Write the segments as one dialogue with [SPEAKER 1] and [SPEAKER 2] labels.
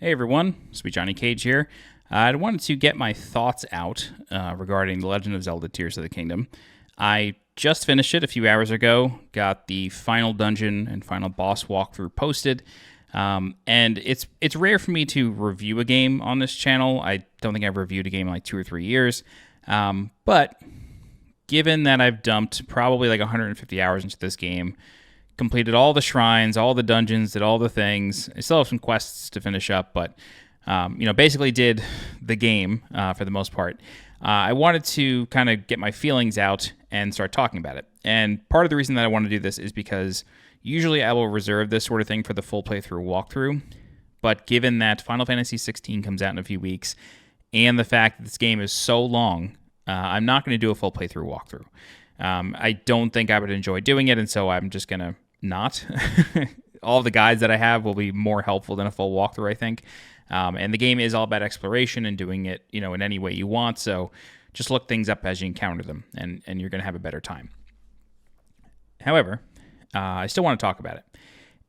[SPEAKER 1] Hey everyone, SweetJohnnyCage here. I wanted to get my thoughts out regarding The Legend of Zelda Tears of the Kingdom. I just finished it a few hours ago, got the final dungeon and final boss walkthrough posted, and it's rare for me to review a game on this channel. I don't think I've reviewed a game in like 2 or 3 years, but given that I've dumped probably like 150 hours into this game, completed all the shrines, all the dungeons, did all the things. I still have some quests to finish up, but basically did the game for the most part. I wanted to kind of get my feelings out and start talking about it. And part of the reason that I want to do this is because usually I will reserve this sort of thing for the full playthrough walkthrough. But given that Final Fantasy 16 comes out in a few weeks, and the fact that this game is so long, I'm not going to do a full playthrough walkthrough. I don't think I would enjoy doing it, and so I'm just going to not. All the guides that I have will be more helpful than a full walkthrough, I think. And the game is all about exploration and doing it, in any way you want. So just look things up as you encounter them, and you're going to have a better time. However, I still want to talk about it.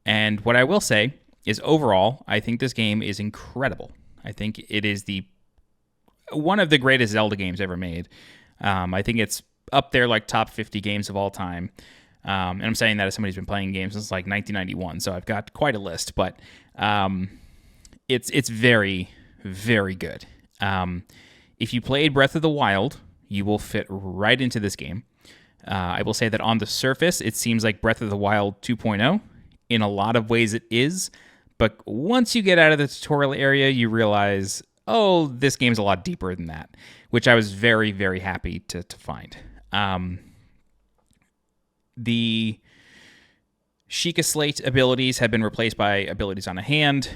[SPEAKER 1] And what I will say is overall, I think this game is incredible. I think it is one of the greatest Zelda games ever made. I think it's up there like top 50 games of all time. And I'm saying that as somebody who's been playing games since like 1991, so I've got quite a list. But it's very, very good. If you played Breath of the Wild, you will fit right into this game. I will say that on the surface, it seems like Breath of the Wild 2.0. In a lot of ways, it is. But once you get out of the tutorial area, you realize, oh, this game's a lot deeper than that, which I was very, very happy to find. The Sheikah Slate abilities have been replaced by abilities on a hand.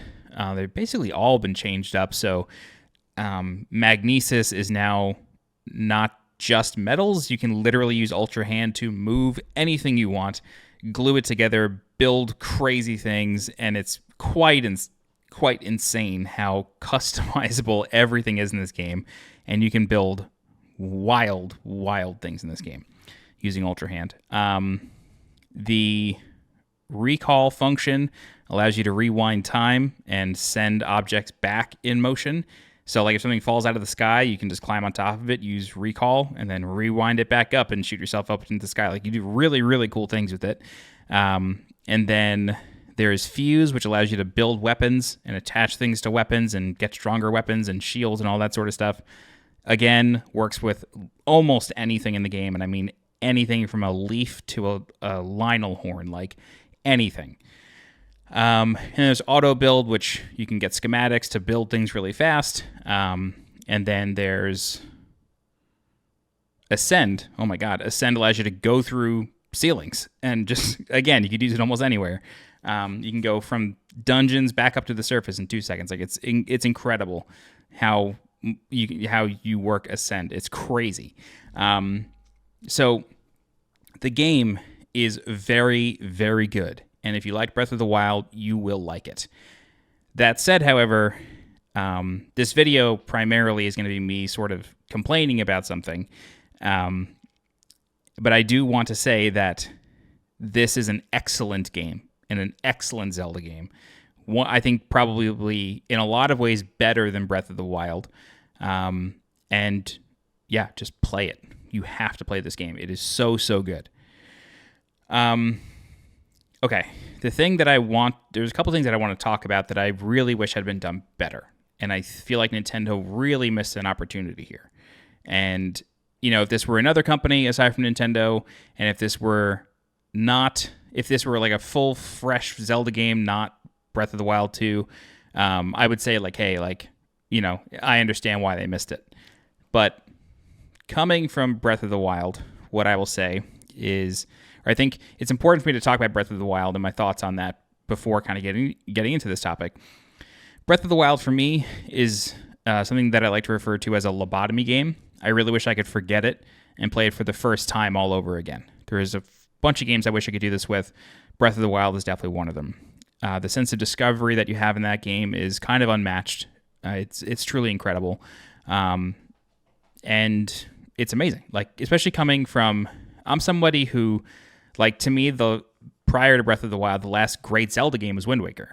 [SPEAKER 1] They've basically all been changed up. So Magnesis is now not just metals. You can literally use Ultra Hand to move anything you want, glue it together, build crazy things, and it's quite insane how customizable everything is in this game. And you can build wild things in this game using Ultra Hand. The recall function allows you to rewind time and send objects back in motion. So like if something falls out of the sky, you can just climb on top of it, use recall, and then rewind it back up and shoot yourself up into the sky. Like you do really, really cool things with it. And then there's Fuse, which allows you to build weapons and attach things to weapons and get stronger weapons and shields and all that sort of stuff. Again, works with almost anything in the game, and I mean anything from a leaf to a Lionel horn, like anything. And there's auto build, which you can get schematics to build things really fast. And then there's Ascend. Oh my God, Ascend allows you to go through ceilings, and just again, you could use it almost anywhere. You can go from dungeons back up to the surface in 2 seconds. Like it's incredible how you work Ascend. It's crazy. So the game is very, very good. And if you like Breath of the Wild, you will like it. That said, however, this video primarily is going to be me sort of complaining about something. But I do want to say that this is an excellent game and an excellent Zelda game. I think probably in a lot of ways better than Breath of the Wild. And yeah, just play it. You have to play this game. It is so, so good. Okay, there's a couple things that I want to talk about that I really wish had been done better. And I feel like Nintendo really missed an opportunity here. And, if this were another company aside from Nintendo, and if this were like a full, fresh Zelda game, not Breath of the Wild 2, I would say like, hey, like, I understand why they missed it. But coming from Breath of the Wild, what I will say is, or I think it's important for me to talk about Breath of the Wild and my thoughts on that before kind of getting into this topic. Breath of the Wild for me is something that I like to refer to as a lobotomy game. I really wish I could forget it and play it for the first time all over again. There is a bunch of games I wish I could do this with. Breath of the Wild is definitely one of them. The sense of discovery that you have in that game is kind of unmatched. It's truly incredible. And it's amazing. Like, especially coming from, I'm somebody who, like, to me, prior to Breath of the Wild, the last great Zelda game was Wind Waker.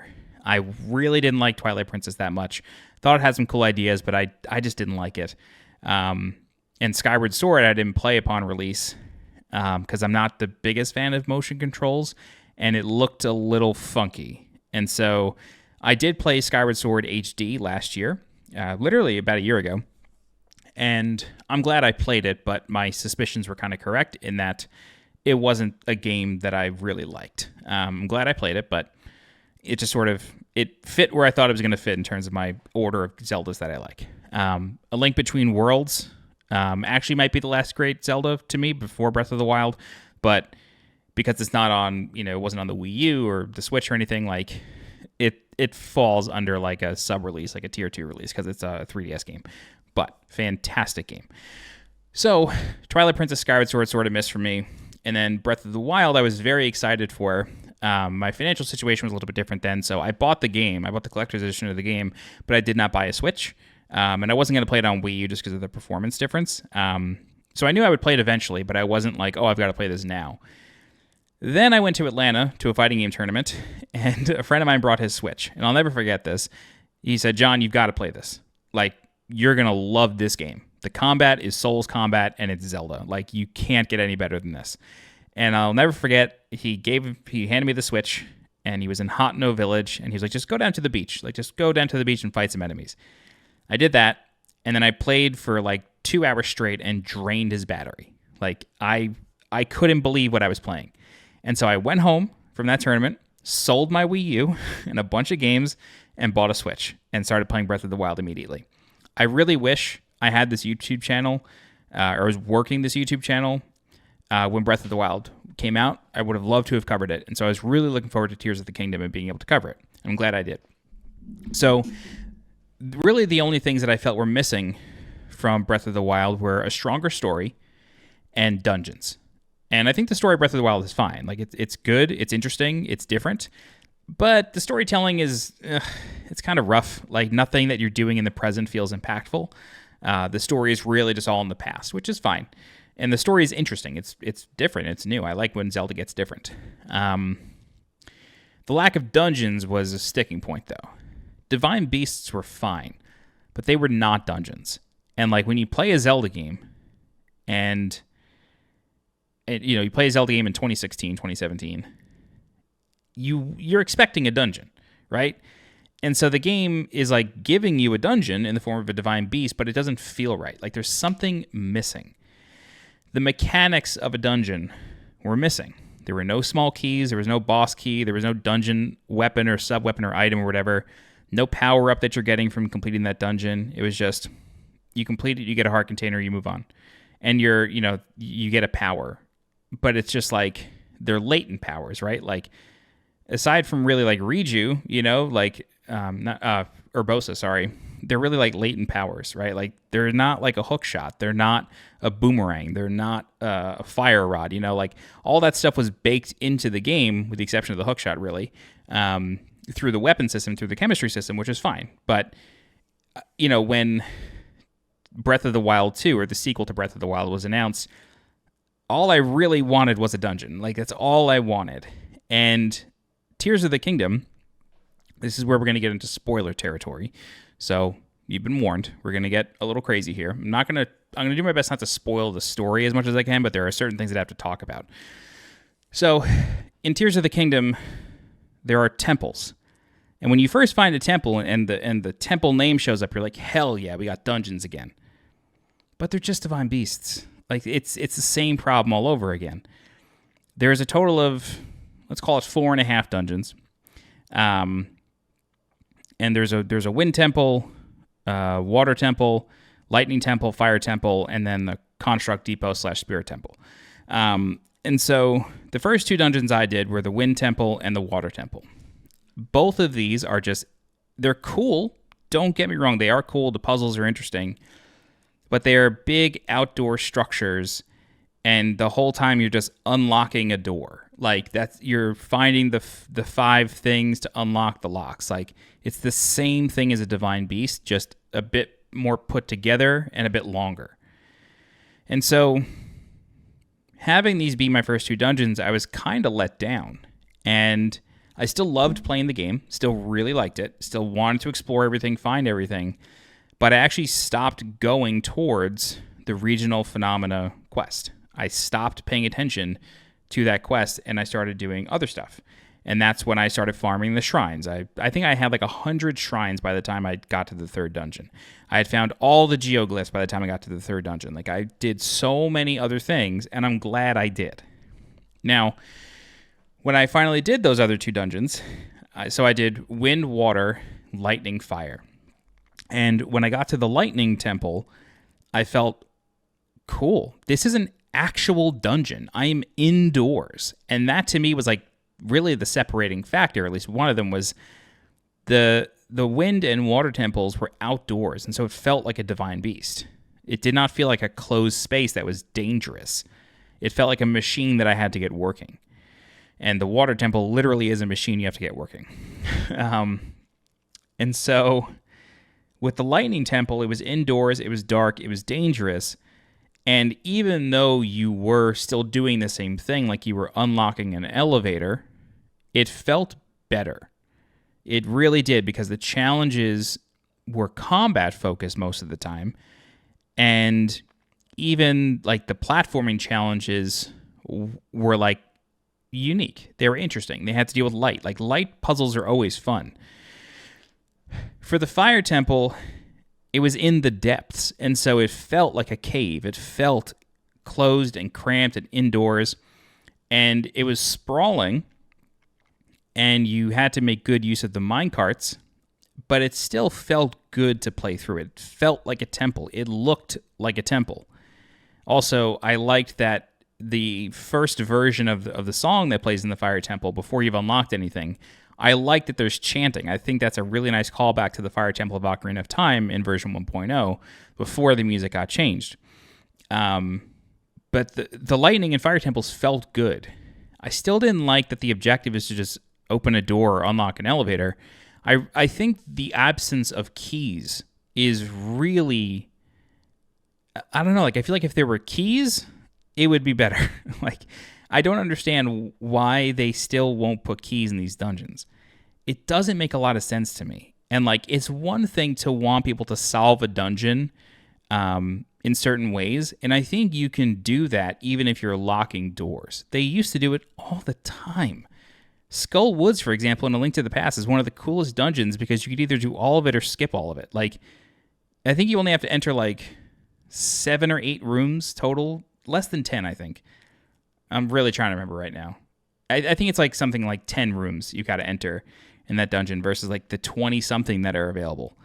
[SPEAKER 1] I really didn't like Twilight Princess that much. Thought it had some cool ideas, but I just didn't like it. And Skyward Sword I didn't play upon release because I'm not the biggest fan of motion controls, and it looked a little funky. And so I did play Skyward Sword HD last year, literally about a year ago. And I'm glad I played it, but my suspicions were kind of correct in that it wasn't a game that I really liked. I'm glad I played it, but it just sort of, it fit where I thought it was going to fit in terms of my order of Zeldas that I like. A Link Between Worlds actually might be the last great Zelda to me before Breath of the Wild, but because it's not on, it wasn't on the Wii U or the Switch or anything, like it falls under like a sub-release, like a tier 2 release, because it's a 3DS game. But fantastic game. So Twilight Princess Skyward Sword sort of missed for me. And then Breath of the Wild I was very excited for. My financial situation was a little bit different then, so I bought the game. I bought the collector's edition of the game, but I did not buy a Switch. And I wasn't going to play it on Wii U just because of the performance difference. So I knew I would play it eventually, but I wasn't like, oh, I've got to play this now. Then I went to Atlanta to a fighting game tournament, and a friend of mine brought his Switch. And I'll never forget this. He said, John, you've got to play this. Like, you're going to love this game. The combat is Souls combat, and it's Zelda. Like, you can't get any better than this. And I'll never forget, he handed me the Switch, and he was in Hotno Village, and he was like, just go down to the beach. Like, just go down to the beach and fight some enemies. I did that, and then I played for like 2 hours straight and drained his battery. Like, I couldn't believe what I was playing. And so I went home from that tournament, sold my Wii U and a bunch of games, and bought a Switch, and started playing Breath of the Wild immediately. I really wish I had this YouTube channel, or was working this YouTube channel when Breath of the Wild came out. I would have loved to have covered it. And so I was really looking forward to Tears of the Kingdom and being able to cover it. And I'm glad I did. So really the only things that I felt were missing from Breath of the Wild were a stronger story and dungeons. And I think the story of Breath of the Wild is fine. Like, it's good, it's interesting, it's different. But the storytelling is, it's kind of rough. Like, nothing that you're doing in the present feels impactful. The story is really just all in the past, which is fine. And the story is interesting. It's different. It's new. I like when Zelda gets different. The lack of dungeons was a sticking point, though. Divine Beasts were fine, but they were not dungeons. And, like, when you play a Zelda game, and you play a Zelda game in 2016, 2017, you're expecting a dungeon, right? And so the game is like giving you a dungeon in the form of a divine beast, but it doesn't feel right. Like, there's something missing. The mechanics of a dungeon were missing. There were no small keys, there was no boss key, there was no dungeon weapon or sub-weapon or item or whatever, no power-up that you're getting from completing that dungeon. It was just, you complete it, you get a heart container, you move on. And you get a power. But it's just like, they're latent powers, right? Like, aside from really like Riju, Urbosa, sorry, they're really like latent powers, right? Like, they're not like a hook shot, they're not a boomerang, they're not a fire rod, like all that stuff was baked into the game, with the exception of the hook shot, really, through the weapon system, through the chemistry system, which is fine. But when Breath of the Wild 2, or the sequel to Breath of the Wild, was announced, all I really wanted was a dungeon. Like, that's all I wanted. And Tears of the Kingdom, this is where we're going to get into spoiler territory. So you've been warned. We're going to get a little crazy here. I'm going to do my best not to spoil the story as much as I can, but there are certain things that I have to talk about. So in Tears of the Kingdom, there are temples. And when you first find a temple and the temple name shows up, you're like, hell yeah, we got dungeons again. But they're just divine beasts. Like, it's the same problem all over again. There's a total of, let's call it 4.5 dungeons. And there's a wind temple, water temple, lightning temple, fire temple, and then the construct depot / spirit temple. And so the first 2 dungeons I did were the wind temple and the water temple. Both of these are they're cool. Don't get me wrong. They are cool. The puzzles are interesting. But they are big outdoor structures, and the whole time you're just unlocking a door. Like, you're finding the 5 things to unlock the locks. Like, it's the same thing as a divine beast, just a bit more put together and a bit longer. And so, having these be my first 2 dungeons, I was kind of let down. And I still loved playing the game, still really liked it, still wanted to explore everything, find everything, but I actually stopped going towards the regional phenomena quest. I stopped paying attention to that quest, and I started doing other stuff. And that's when I started farming the shrines. I think I had like 100 shrines by the time I got to the third dungeon. I had found all the geoglyphs by the time I got to the third dungeon. Like, I did so many other things, and I'm glad I did. Now, when I finally did those other 2 dungeons, so I did wind, water, lightning, fire. And when I got to the lightning temple, I felt, cool, this is an actual dungeon. I am indoors. And that to me was like really the separating factor. At least one of them was the wind and water temples were outdoors. And so it felt like a divine beast. It did not feel like a closed space that was dangerous. It felt like a machine that I had to get working. And the water temple literally is a machine you have to get working. And so with the lightning temple, it was indoors, it was dark, it was dangerous. And even though you were still doing the same thing, like you were unlocking an elevator, it felt better. It really did, because the challenges were combat focused most of the time. And even like the platforming challenges were like unique. They were interesting. They had to deal with light. Like, light puzzles are always fun. For the fire temple, it was in the depths, and so it felt like a cave. It felt closed and cramped and indoors, and it was sprawling, and you had to make good use of the minecarts, but it still felt good to play through. It felt like a temple. It looked like a temple. Also, I liked that the first version of the song that plays in the Fire Temple before you've unlocked anything, I like that there's chanting. I think that's a really nice callback to the Fire Temple of Ocarina of Time in version 1.0 before the music got changed. But the lightning in Fire Temples felt good. I still didn't like that the objective is to just open a door or unlock an elevator. I think the absence of keys is really... I don't know, like, I feel like if there were keys, it would be better. Like, I don't understand why they still won't put keys in these dungeons. It doesn't make a lot of sense to me. And, like, it's one thing to want people to solve a dungeon in certain ways, and I think you can do that even if you're locking doors. They used to do it all the time. Skull Woods, for example, in A Link to the Past is one of the coolest dungeons because you could either do all of it or skip all of it. Like, I think you only have to enter, like, 7 or 8 rooms total. Less than 10, I think. I'm really trying to remember right now. I think it's like something like 10 rooms you got to enter in that dungeon versus like the 20-something that are available.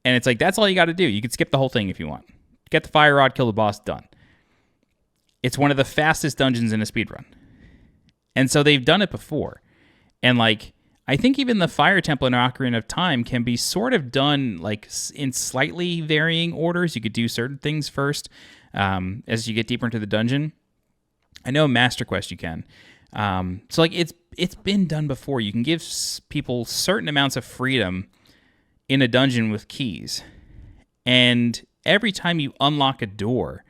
[SPEAKER 1] And it's like, that's all you got to do. You could skip the whole thing if you want. Get the fire rod, kill the boss, done. It's one of the fastest dungeons in a speedrun. And so they've done it before. And like, I think even the Fire Temple in Ocarina of Time can be sort of done like in slightly varying orders. You could do certain things first as you get deeper into the dungeon. I know in Master Quest you can. So like it's been done before. You can give people certain amounts of freedom in a dungeon with keys. And every time you unlock a door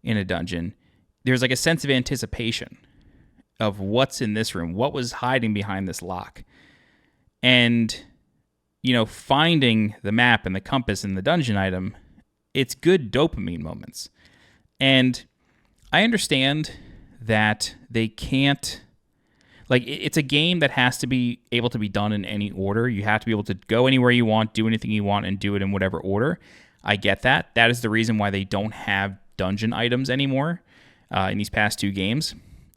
[SPEAKER 1] in a dungeon, there's like a sense of anticipation of what's in this room, what was hiding behind this lock. And, you know, finding the map and the compass and the dungeon item, it's good dopamine moments. And I understand that they can't, like, it's a game that has to be able to be done in any order. You have to be able to go anywhere you want, do anything you want, and do it in whatever order. I get that. That is the reason why they don't have dungeon items anymore in these past 2 games.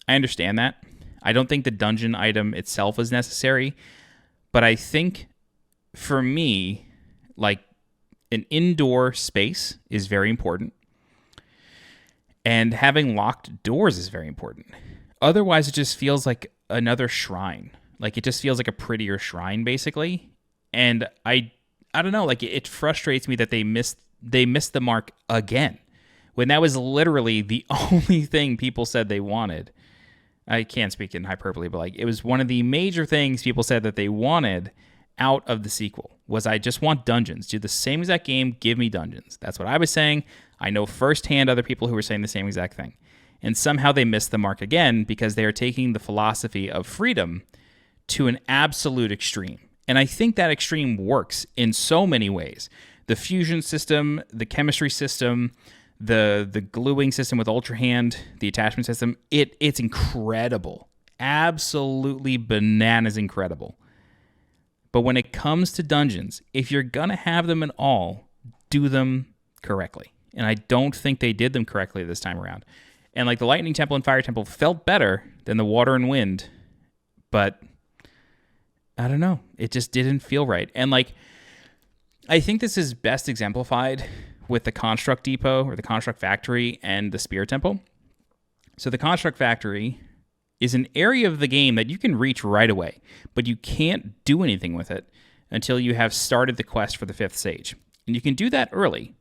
[SPEAKER 1] I understand that. I don't think the dungeon item itself is necessary. But I think, for me, like, an indoor space is very important. And having locked doors is very important. Otherwise, it just feels like another shrine. Like, it just feels like a prettier shrine, basically. And I don't know, like, it frustrates me that they missed the mark again. When that was literally the only thing people said they wanted. I can't speak in hyperbole, but like, it was one of the major things people said that they wanted out of the sequel was, I just want dungeons. Do the same exact game, give me dungeons. That's what I was saying. I know firsthand other people who were saying the same exact thing. And somehow they missed the mark again because they are taking the philosophy of freedom to an absolute extreme. And I think that extreme works in so many ways. The fusion system, the chemistry system, the gluing system with Ultra Hand, the attachment system, it's incredible. Absolutely bananas incredible. But when it comes to dungeons, if you're going to have them at all, do them correctly. And I don't think they did them correctly this time around. And like the Lightning Temple and Fire Temple felt better than the Water and Wind, but I don't know. It just didn't feel right. And like, I think this is best exemplified with the Construct Depot or the Construct Factory and the Spear Temple. So the Construct Factory is an area of the game that you can reach right away, but you can't do anything with it until you have started the quest for the 5th Sage. And you can do that early.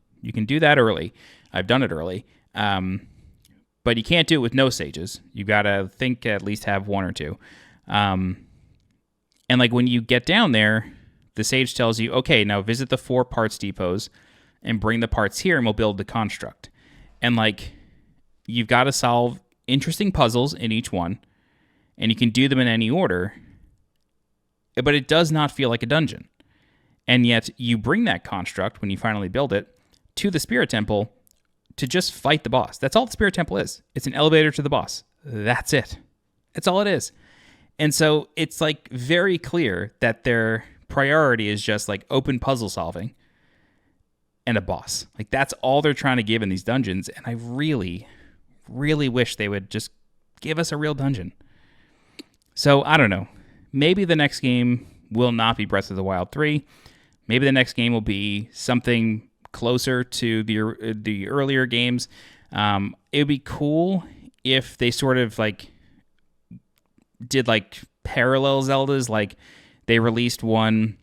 [SPEAKER 1] I've done it early. But you can't do it with no sages. You got to think at least have one or two. And like when you get down there, the sage tells you, okay, now visit the 4 parts depots and bring the parts here and we'll build the construct. And like, you've got to solve interesting puzzles in each one, and you can do them in any order, but it does not feel like a dungeon. And yet you bring that construct, when you finally build it, to the Spirit Temple to just fight the boss. That's all the Spirit Temple is. It's an elevator to the boss. That's it. That's all it is. And so it's like very clear that their priority is just like open puzzle solving and a boss. Like that's all they're trying to give in these dungeons. And I really, really wish they would just give us a real dungeon. So I don't know. Maybe the next game will not be Breath of the Wild 3. Maybe the next game will be something closer to the earlier games. It would be cool if they sort of like did like parallel Zeldas, like they released one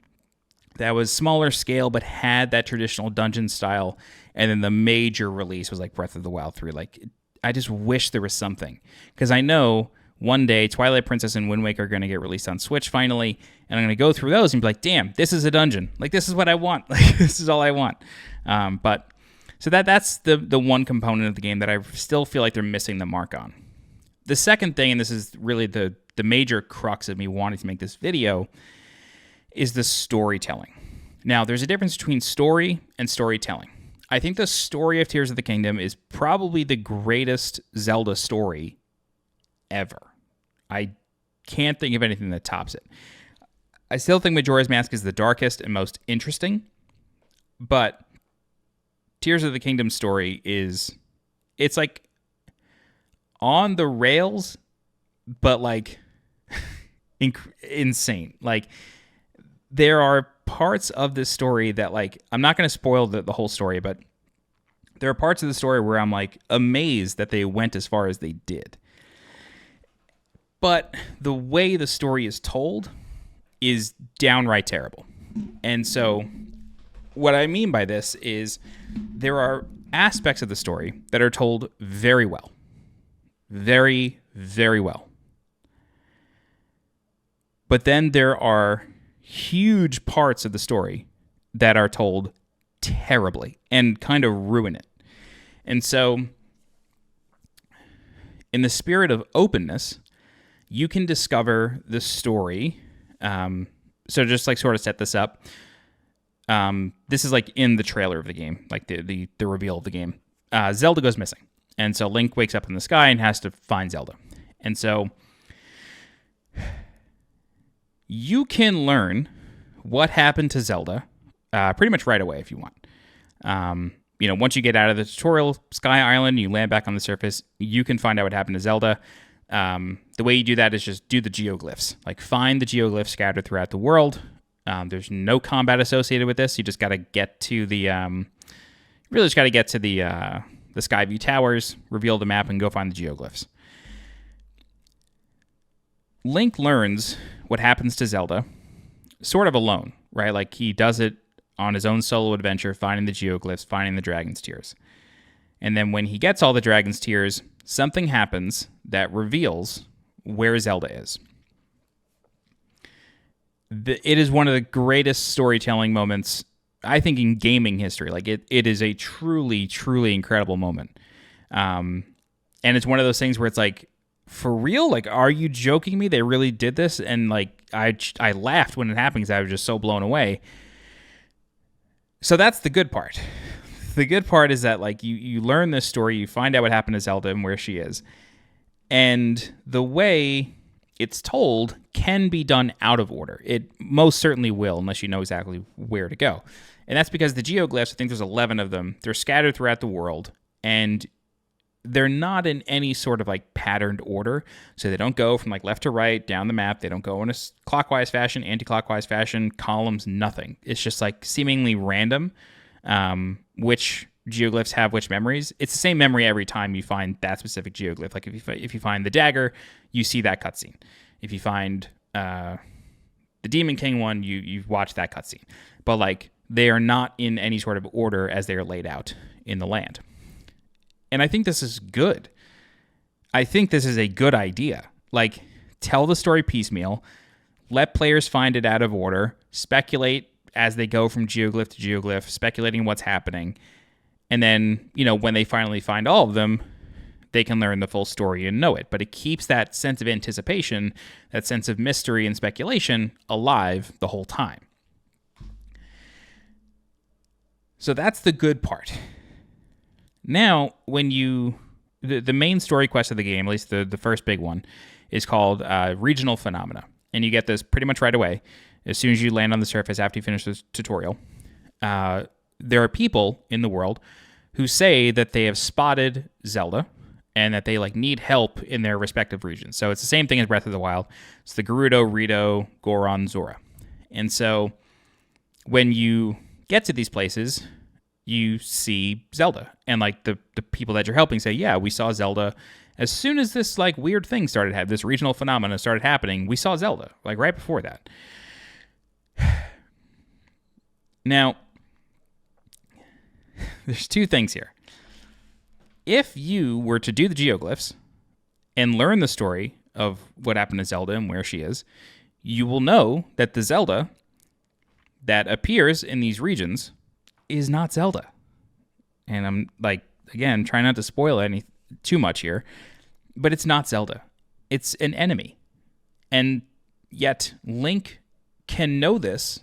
[SPEAKER 1] that was smaller scale but had that traditional dungeon style, and then the major release was like Breath of the Wild 3. Like, I just wish there was something, because I know one day Twilight Princess and Wind Waker are going to get released on Switch finally, and I'm going to go through those and be like, damn, this is a dungeon. Like, this is what I want. Like, this is all I want. But so that's the one component of the game that I still feel like they're missing the mark on. The second thing, and this is really the major crux of me wanting to make this video, is the storytelling. Now, there's a difference between story and storytelling. I think the story of Tears of the Kingdom is probably the greatest Zelda story ever. I can't think of anything that tops it. I still think Majora's Mask is the darkest and most interesting, but Tears of the Kingdom story it's like on the rails, but like insane. Like, there are parts of this story that, like, I'm not going to spoil the whole story, but there are parts of the story where I'm like amazed that they went as far as they did. But the way the story is told is downright terrible. And so what I mean by this is there are aspects of the story that are told very well. Very, very well. But then there are huge parts of the story that are told terribly and kind of ruin it. And so, in the spirit of openness, you can discover the story. So just like sort of set this up. This is like in the trailer of the game, like the reveal of the game. Zelda goes missing. And so Link wakes up in the sky and has to find Zelda. And so you can learn what happened to Zelda pretty much right away if you want. Once you get out of the tutorial Sky Island, you land back on the surface, you can find out what happened to Zelda. The way you do that is just do the geoglyphs. Like, find the geoglyphs scattered throughout the world. There's no combat associated with this. You just got to get to the Skyview Towers, reveal the map, and go find the geoglyphs. Link learns what happens to Zelda sort of alone, right? Like, he does it on his own solo adventure, finding the geoglyphs, finding the Dragon's Tears. And then when he gets all the Dragon's Tears, something happens that reveals where Zelda is. It is one of the greatest storytelling moments, I think, in gaming history. Like, it is a truly, truly incredible moment. And it's one of those things where it's like, for real? Like, are you joking me? They really did this? And like, I laughed when it happened because I was just so blown away. So that's the good part. The good part is that like you learn this story, you find out what happened to Zelda and where she is. And the way it's told can be done out of order. It most certainly will, unless you know exactly where to go. And that's because the geoglyphs, I think there's 11 of them, they're scattered throughout the world, and they're not in any sort of like patterned order. So they don't go from like left to right down the map. They don't go in a clockwise fashion, anti-clockwise fashion, columns, nothing. It's just like seemingly random. Which geoglyphs have which memories. It's the same memory every time you find that specific geoglyph. Like if you find the dagger, you see that cutscene. If you find the Demon King one, you watch that cutscene. But like they are not in any sort of order as they are laid out in the land. And I think this is good. I think this is a good idea. Like, tell the story piecemeal, let players find it out of order, speculate as they go from geoglyph to geoglyph, speculating what's happening. And then, when they finally find all of them, they can learn the full story and know it. But it keeps that sense of anticipation, that sense of mystery and speculation alive the whole time. So that's the good part. Now, when the main story quest of the game, at least the first big one, is called Regional Phenomena. And you get this pretty much right away. As soon as you land on the surface after you finish this tutorial, there are people in the world who say that they have spotted Zelda and that they need help in their respective regions. So it's the same thing as Breath of the Wild. It's the Gerudo, Rito, Goron, Zora. And so when you get to these places, you see Zelda. And the people that you're helping say, yeah, we saw Zelda. As soon as this weird thing started happening, this regional phenomena started happening, we saw Zelda, right before that. Now, there's two things here. If you were to do the geoglyphs and learn the story of what happened to Zelda and where she is, you will know that the Zelda that appears in these regions is not Zelda. And I'm again, trying not to spoil any too much here, but it's not Zelda. It's an enemy. And yet Link can know this,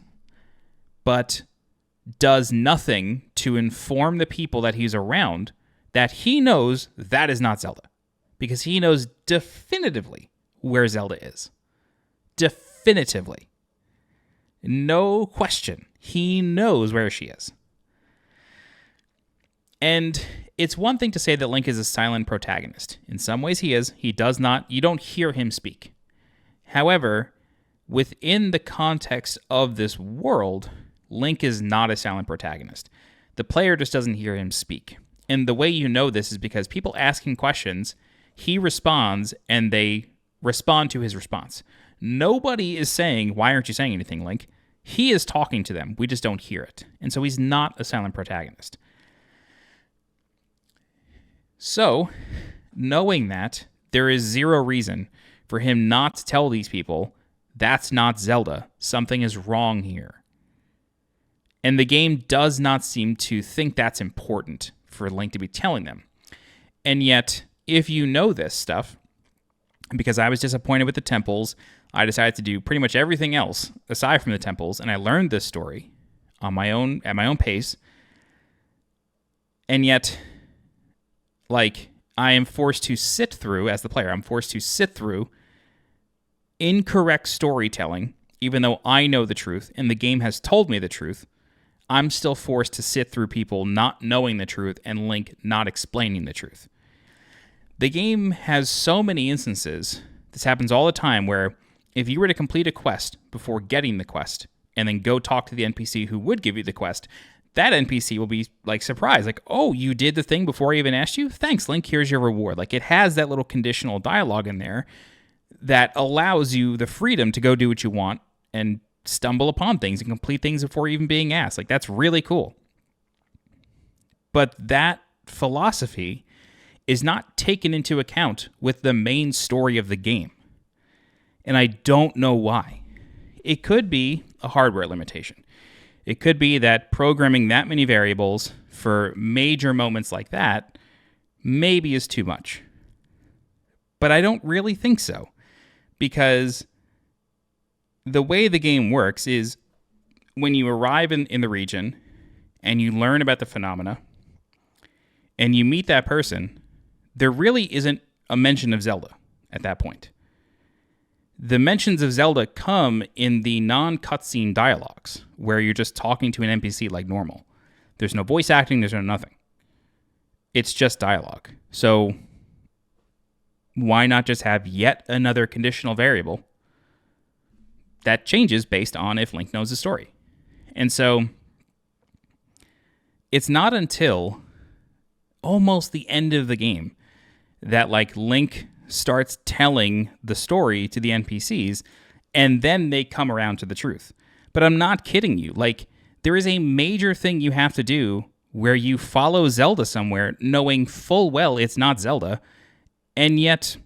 [SPEAKER 1] but does nothing to inform the people that he's around that he knows that is not Zelda. Because he knows definitively where Zelda is. Definitively. No question. He knows where she is. And it's one thing to say that Link is a silent protagonist. In some ways he is. He does not, you don't hear him speak. However, within the context of this world, Link is not a silent protagonist. The player just doesn't hear him speak. And the way you know this is because people ask him questions, he responds, and they respond to his response. Nobody is saying, why aren't you saying anything, Link? He is talking to them. We just don't hear it. And so he's not a silent protagonist. So, knowing that, there is zero reason for him not to tell these people, that's not Zelda. Something is wrong here. And the game does not seem to think that's important for Link to be telling them. And yet, if you know this stuff, because I was disappointed with the temples, I decided to do pretty much everything else aside from the temples, and I learned this story on my own, at my own pace. And yet, I am forced to sit through, as the player, I'm forced to sit through incorrect storytelling, even though I know the truth, and the game has told me the truth. I'm still forced to sit through people not knowing the truth and Link not explaining the truth. The game has so many instances, this happens all the time, where if you were to complete a quest before getting the quest and then go talk to the NPC who would give you the quest, that NPC will be surprised. Oh, you did the thing before I even asked you? Thanks, Link, here's your reward. It has that little conditional dialogue in there that allows you the freedom to go do what you want and stumble upon things and complete things before even being asked. That's really cool. But that philosophy is not taken into account with the main story of the game. And I don't know why. It could be a hardware limitation. It could be that programming that many variables for major moments like that maybe is too much. But I don't really think so. Because the way the game works is when you arrive in the region and you learn about the phenomena and you meet that person, there really isn't a mention of Zelda at that point. The mentions of Zelda come in the non-cutscene dialogues, where you're just talking to an NPC like normal. There's no voice acting, there's no nothing. It's just dialogue. So why not just have yet another conditional variable that changes based on if Link knows the story? And so it's not until almost the end of the game that like Link starts telling the story to the NPCs, and then they come around to the truth. But I'm not kidding you. Like, there is a major thing you have to do where you follow Zelda somewhere knowing full well it's not Zelda, and yet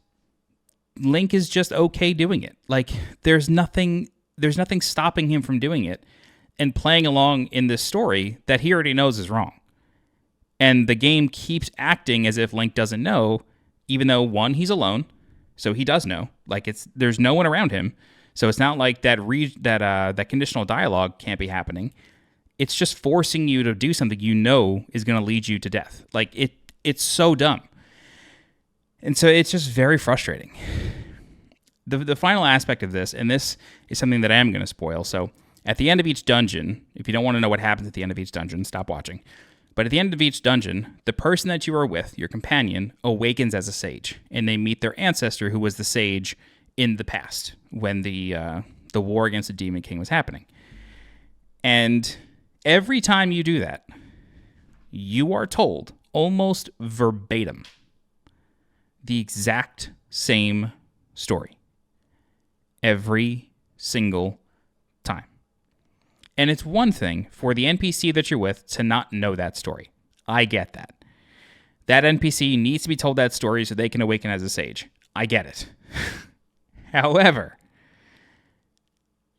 [SPEAKER 1] Link is just okay doing it. Like, there's nothing stopping him from doing it and playing along in this story that he already knows is wrong. And the game keeps acting as if Link doesn't know, even though, one, he's alone, so he does know. Like, there's no one around him, so it's not like that conditional dialogue can't be happening. It's just forcing you to do something you know is going to lead you to death. Like, it's so dumb. And so it's just very frustrating. The final aspect of this, and this is something that I am going to spoil, so at the end of each dungeon, if you don't want to know what happens at the end of each dungeon, stop watching. But at the end of each dungeon, the person that you are with, your companion, awakens as a sage, and they meet their ancestor who was the sage in the past when the war against the Demon King was happening. And every time you do that, you are told almost verbatim the exact same story every single time. And it's one thing for the NPC that you're with to not know that story. I get that. That NPC needs to be told that story so they can awaken as a sage. I get it. However,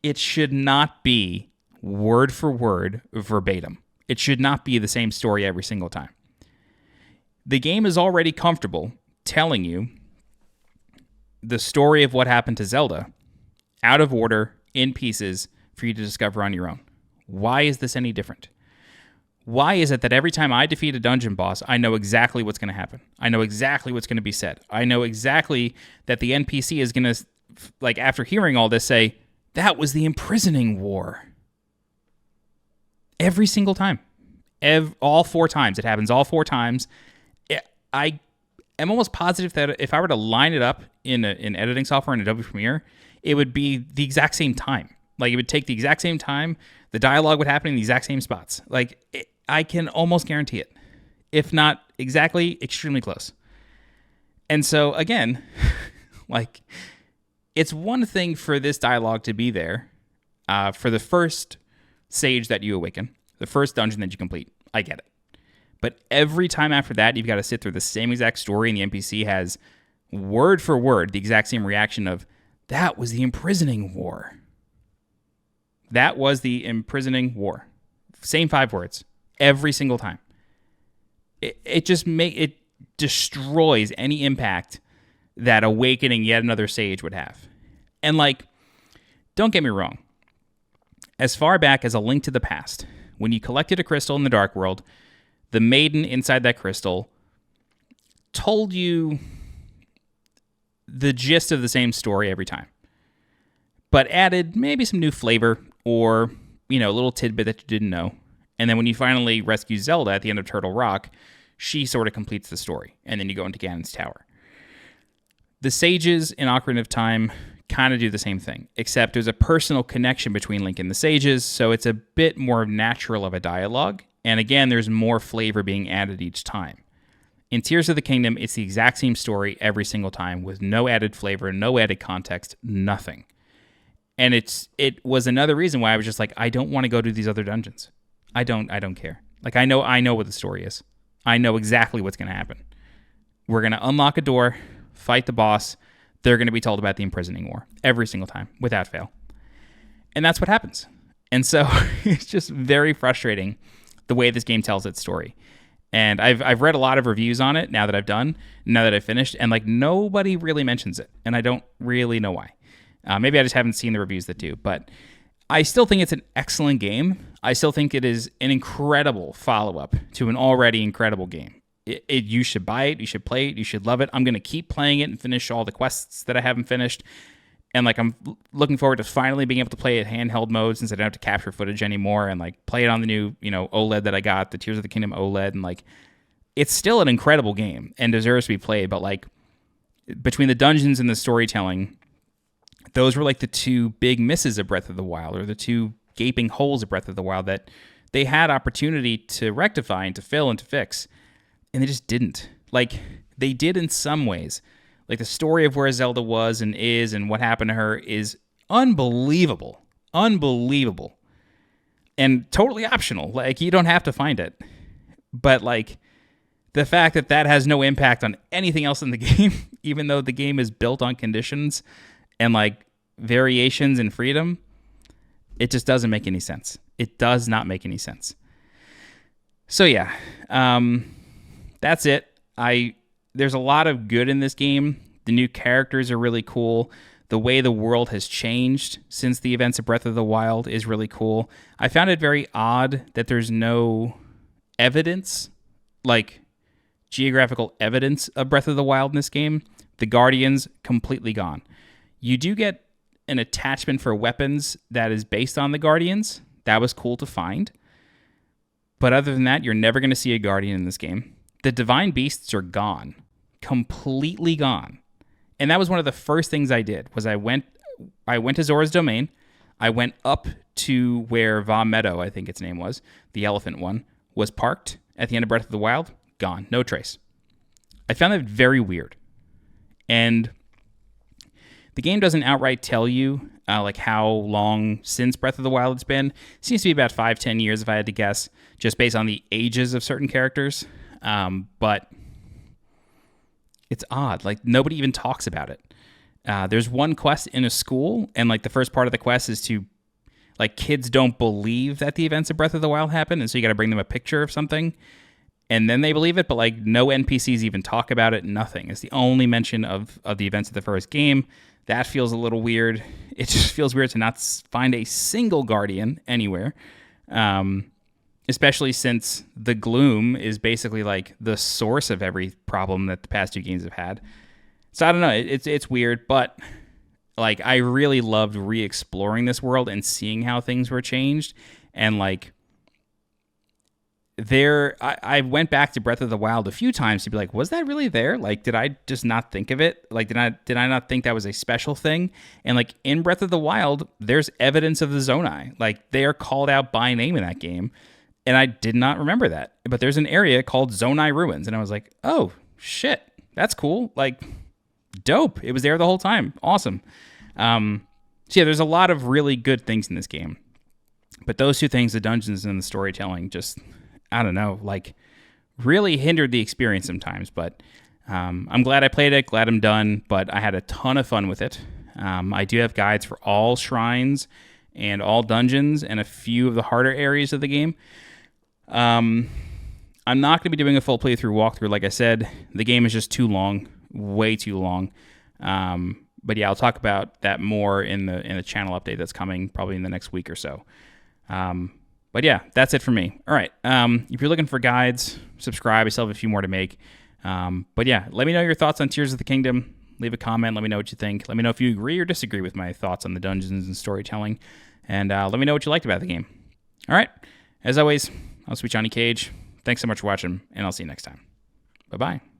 [SPEAKER 1] it should not be word for word verbatim. It should not be the same story every single time. The game is already comfortable telling you the story of what happened to Zelda out of order, in pieces, for you to discover on your own. Why is this any different? Why is it that every time I defeat a dungeon boss, I know exactly what's going to happen? I know exactly what's going to be said. I know exactly that the NPC is going to, like, after hearing all this, say, that was the imprisoning war. Every single time. All 4 times. It happens all 4 times. I am almost positive that if I were to line it up in editing software in Adobe Premiere, it would be the exact same time. Like, it would take the exact same time. The dialogue would happen in the exact same spots. Like, I can almost guarantee it. If not exactly, extremely close. And so, again, like, it's one thing for this dialogue to be there for the first sage that you awaken, the first dungeon that you complete. I get it. But every time after that, you've got to sit through the same exact story, and the NPC has, word for word, the exact same reaction of, that was the imprisoning war. That was the imprisoning war. Same 5 words every single time. It destroys any impact that awakening yet another sage would have. And, like, don't get me wrong. As far back as A Link to the Past, when you collected a crystal in the Dark World, the maiden inside that crystal told you the gist of the same story every time, but added maybe some new flavor or, a little tidbit that you didn't know. And then when you finally rescue Zelda at the end of Turtle Rock, she sort of completes the story. And then you go into Ganon's Tower. The sages in Ocarina of Time kind of do the same thing, except there's a personal connection between Link and the sages, so it's a bit more natural of a dialogue. And again, there's more flavor being added each time. In Tears of the Kingdom, it's the exact same story every single time with no added flavor, no added context, nothing. And it was another reason why I was just like, I don't want to go to these other dungeons. I don't care. Like, I know what the story is. I know exactly what's going to happen. We're going to unlock a door, fight the boss. They're going to be told about the imprisoning war every single time, without fail. And that's what happens. And so it's just very frustrating the way this game tells its story. And I've read a lot of reviews on it now that I've finished, and like, nobody really mentions it, and I don't really know why. Maybe I just haven't seen the reviews that do, but I still think it's an excellent game. I still think it is an incredible follow-up to an already incredible game. You should buy it. You should play it. You should love it. I'm going to keep playing it and finish all the quests that I haven't finished. And like, I'm looking forward to finally being able to play it handheld mode, since I don't have to capture footage anymore, and like play it on the new, OLED that I got, the Tears of the Kingdom OLED. And like, it's still an incredible game and deserves to be played. But like, between the dungeons and the storytelling, those were like the two big misses of Breath of the Wild, or the two gaping holes of Breath of the Wild that they had opportunity to rectify and to fill and to fix. And they just didn't. Like, they did in some ways. Like, the story of where Zelda was and is and what happened to her is unbelievable. Unbelievable. And totally optional. Like, you don't have to find it. But, like, the fact that that has no impact on anything else in the game, even though the game is built on conditions and, like, variations and freedom, it just doesn't make any sense. It does not make any sense. So, yeah. That's it. There's a lot of good in this game. The new characters are really cool. The way the world has changed since the events of Breath of the Wild is really cool. I found it very odd that there's no evidence, like geographical evidence of Breath of the Wild in this game. The Guardians, completely gone. You do get an attachment for weapons that is based on the Guardians. That was cool to find. But other than that, you're never going to see a Guardian in this game. The divine beasts are gone, completely gone. And that was one of the first things I did, was I went to Zora's Domain. I went up to where Va Meadow, I think its name was, the elephant one, was parked at the end of Breath of the Wild. Gone, no trace. I found that very weird. And the game doesn't outright tell you like how long since Breath of the Wild it's been. It seems to be about 5-10 years, if I had to guess, just based on the ages of certain characters. But it's odd. Like, nobody even talks about it. There's one quest in a school, and like the first part of the quest is to, like, kids don't believe that the events of Breath of the Wild happened, and so you got to bring them a picture of something, and then they believe it. But like, no NPCs even talk about it. Nothing. It's the only mention of the events of the first game. That feels a little weird. It just feels weird to not find a single Guardian anywhere. Especially since the gloom is basically like the source of every problem that the past two games have had. So I don't know. It's weird, but like, I really loved re-exploring this world and seeing how things were changed. And like, I went back to Breath of the Wild a few times to be like, was that really there? Like, did I just not think of it? Like, did I not think that was a special thing? And like, in Breath of the Wild, there's evidence of the Zonai. Like, they are called out by name in that game. And I did not remember that. But there's an area called Zonai Ruins. And I was like, oh, shit. That's cool. Like, dope. It was there the whole time. Awesome. So yeah, there's a lot of really good things in this game. But those two things, the dungeons and the storytelling, just, I don't know, like, really hindered the experience sometimes. But I'm glad I played it. Glad I'm done. But I had a ton of fun with it. I do have guides for all shrines and all dungeons and a few of the harder areas of the game. I'm not going to be doing a full playthrough walkthrough. Like I said, the game is just too long, way too long. But yeah, I'll talk about that more in the channel update that's coming probably in the next week or so. But yeah, that's it for me. All right. If you're looking for guides, subscribe. I still have a few more to make. But yeah, let me know your thoughts on Tears of the Kingdom. Leave a comment. Let me know what you think. Let me know if you agree or disagree with my thoughts on the dungeons and storytelling. And let me know what you liked about the game. All right. As always, I'm SweetJohnnyCage. Thanks so much for watching, and I'll see you next time. Bye-bye.